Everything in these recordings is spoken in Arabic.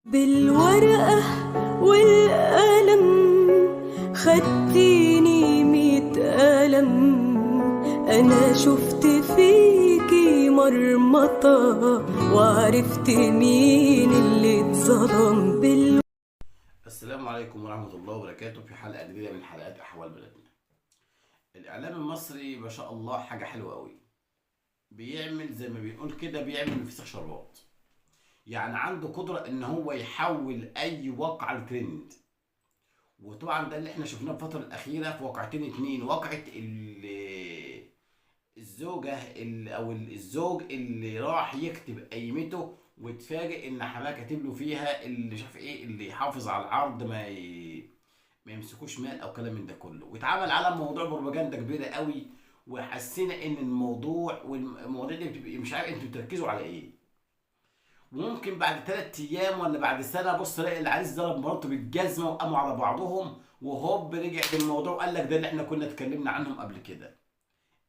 بالورقة والقلم خدتيني 100 قلم. أنا شفت فيكي مرمطة وعرفت مين اللي اتظلم. السلام عليكم ورحمة الله وبركاته. في حلقة جديدة من حلقات أحوال بلدنا. الإعلام المصري ما شاء الله حاجة حلوة قوي، بيعمل زي ما بيقول كده، بيعمل فسيخ شربات. يعني عنده قدرة إن هو يحول أي واقعة لترند. وطبعا ده اللي احنا شفناه الفترة الأخيرة في واقعتين اتنين. واقعة الزوجة أو الزوج اللي راح يكتب قيمته واتفاجئ إن حماه كاتب له فيها اللي شاف إيه، اللي يحافظ على العرض ما يمسكوش مال او كلام من ده كله. واتعمل على موضوع بروباجندا كبيره قوي، وحسينا ان الموضوع والمواضيع دي بتبقى مش عارف انتوا بتركزوا على ايه. وممكن بعد 3 ايام ولا بعد سنه بص الاقي العريس ضرب مراته بالجزمه وقاموا على بعضهم، وهوب رجع بالموضوع وقال لك ده اللي احنا كنا اتكلمنا عنهم قبل كده.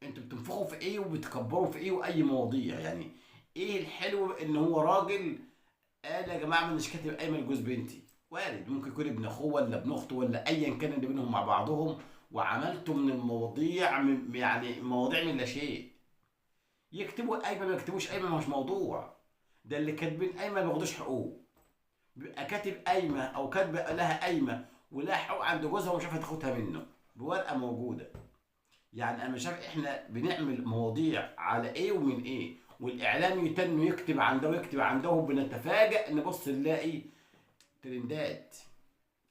انتوا بتنفخوا في ايه وبتكبروا في ايه واي مواضيع يعني؟ ايه الحلو ان هو راجل قال يا جماعه مش كاتب قايمه لجوز بنتي؟ وارد ممكن يكون ابن اخوه ولا ابن اخته ولا ايا كان اللي بينهم مع بعضهم، وعملته من المواضيع يعني مواضيع من لا شيء. يكتبوا قايمه ما يكتبوش قايمه مش موضوع. ده اللي كاتبين قايمه ما بياخدوش حقوق. بيبقى كاتب قايمه او كاتبه لها قايمه ولها حقوق عند جوزها ومش عارفه تاخدها منه بورقه موجوده. يعني انا مش عارف احنا بنعمل مواضيع على ايه ومن ايه، والاعلام يتن يكتب عن ده ويكتب عن ده، وبنتفاجئ نبص نلاقي ترندات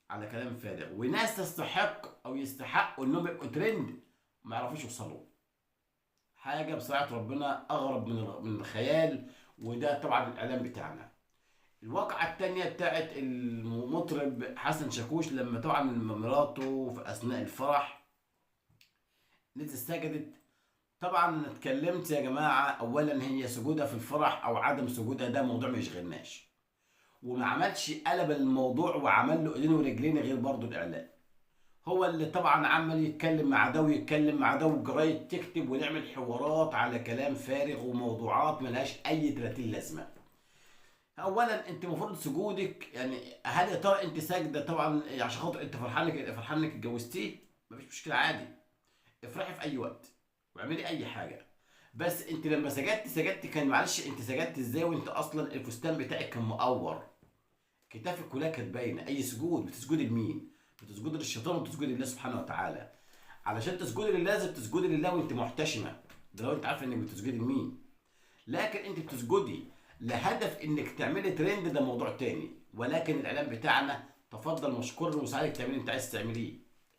على كلام فارغ، وناس تستحق او يستحقوا انهم يبقوا ترند ما يعرفوش يوصلوا. حاجه بصراحه ربنا اغرب من الخيال. وده طبعا الاعلام بتاعنا. الواقعه الثانيه بتاعت المطرب حسن شاكوش، لما طبعا مراته في اثناء الفرح نزلت سجدت. طبعا انا اتكلمت يا جماعه، اولا هي سجودها في الفرح او عدم سجودها ده موضوع ما يشغلناش، وما عملش قلب الموضوع وعمل له ايدين ورجلين غير برضه الاعلام. هو اللي طبعا عمال يتكلم مع ده ويتكلم مع ده، والجرايد تكتب ونعمل حوارات على كلام فارغ وموضوعات ملهاش اي 30 لازمه. اولا انت المفروض سجودك يعني، هل يا ترى انت ساجده طبعا عشان خاطر انت فرحان انك اتجوزتيه؟ مفيش مشكله عادي، افرحي في اي وقت واعملي اي حاجه. بس انت لما سجدت كان معلش انت سجدت ازاي وانت اصلا الفستان بتاعك كان مقور؟ كتافك كلها كانت باينه. اي سجود بتسجدي لمين؟ بتسجدي للشيطان وبتسجدي لله سبحانه وتعالى. علشان تسجدي لله لازم تسجدي لله وانت محتشمه، ده لو انت عارفه انك بتسجدي لمين. لكن انت بتسجدي لهدف انك تعملي ترند، ده موضوع تاني. ولكن الاعلام بتاعنا تفضل مشكور ومساعدك تعملي اللي انت عايز تعمليه،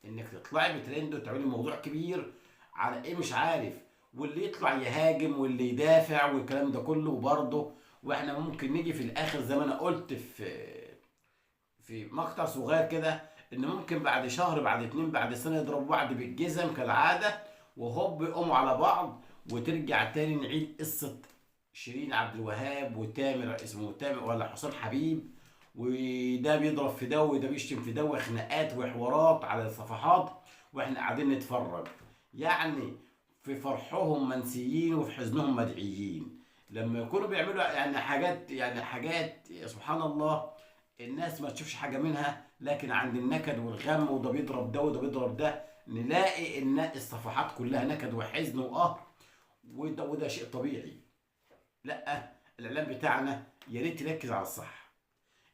انك تطلعي بترند وتعملي موضوع كبير على ايه مش عارف، واللي يطلع يهاجم واللي يدافع والكلام ده كله برضه. واحنا ممكن نيجي في الاخر زي ما انا قلت في مقطع صغير كده، ان ممكن بعد شهر بعد 2 بعد سنه يضربوا بعض بالجزم كالعاده، وهوب يقوموا على بعض، وترجع تاني نعيد قصه شيرين عبد الوهاب وتامر، اسمه تامر ولا حسام حبيب، وده بيضرب في ده وده بيشتم في ده، وخناقات وحوارات على الصفحات واحنا قاعدين نتفرج. يعني في فرحهم منسيين وفي حزنهم مدعيين. لما يكونوا بيعملوا يعني حاجات سبحان الله، الناس ما تشوفش حاجه منها، لكن عند النكد والغم وده بيضرب ده وده بيضرب ده، نلاقي ان الصفحات كلها نكد وحزن وقهر. وده شيء طبيعي. لا، الاعلام بتاعنا يا ريت تركز على الصح،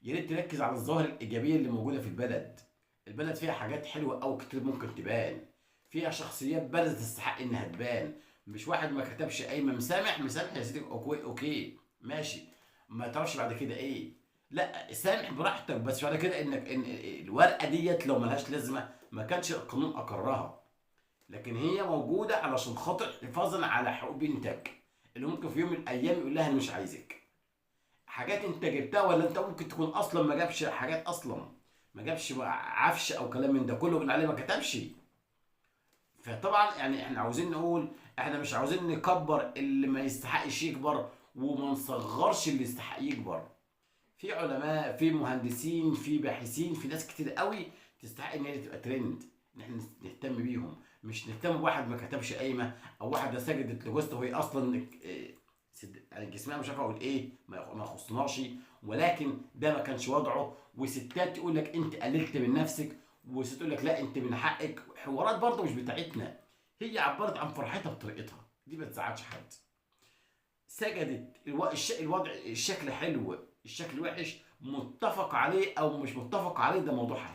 يا ريت تركز على الظواهر الايجابيه اللي موجوده في البلد. البلد فيها حاجات حلوه قوي كتير ممكن تبان، فيها شخصيات بارزه تستحق انها تبان. مش واحد ما كتبش قايمه مسامح مسامح يا سيدي، اوكي اوكي ماشي، ما تعرفش بعد كده ايه. لا سامح براحتك، بس بعد كده ان الورقه ديت لو ملهاش لازمه ما كانش القانون اقرها. لكن هي موجوده علشان خاطر حفاظا على حقوق بنتك، اللي ممكن في يوم من الايام يقول لها انا مش عايزك. حاجات انت جبتها، ولا انت ممكن تكون اصلا ما جابش حاجات اصلا، ما جابش عفش او كلام من ده كله من عليه ما كتبش. فطبعا يعني احنا عاوزين نقول، احنا مش عاوزين نكبر اللي ما يستحقش يكبر وما نصغرش اللي يستحق يكبر. في علماء، في مهندسين، في باحثين، في ناس كتير قوي تستحق ان هي تبقى ترند، ان احنا نهتم بيهم. مش نهتم بواحد ما كتبش قايمه او واحده سجدت لجوزته وهي اصلا يعني جسمها مش عارف اقول ايه، ما يخصناش، ولكن ده ما كانش وضعه. وستات تقول لك انت قللت من نفسك، وست تقول لك لا انت من حقك. حوارات برضه مش بتاعتنا. هي عبرت عن فرحتها بطريقتها دي، ما تزعلش حد. سجدت الوضع، الشكل حلو الشكل وحش، متفق عليه او مش متفق عليه ده موضوعها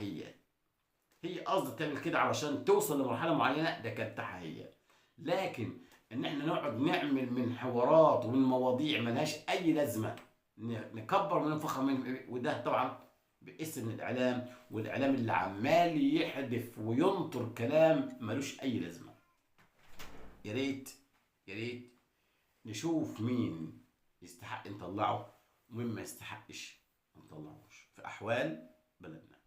هي قصدها تعمل كده علشان توصل لمرحله معينه، ده كانت بتاعها هي. لكن ان احنا نقعد نعمل من حوارات ومن مواضيع ملهاش اي لازمه، نكبر من نفخر من، وده طبعا باسم من الاعلام، والاعلام اللي عمال يحدف وينطر كلام ملوش اي لازمه. يا ريت يا ريت نشوف مين يستحق نطلعه ومين ما يستحقش ما نطلعوش في احوال بلدنا.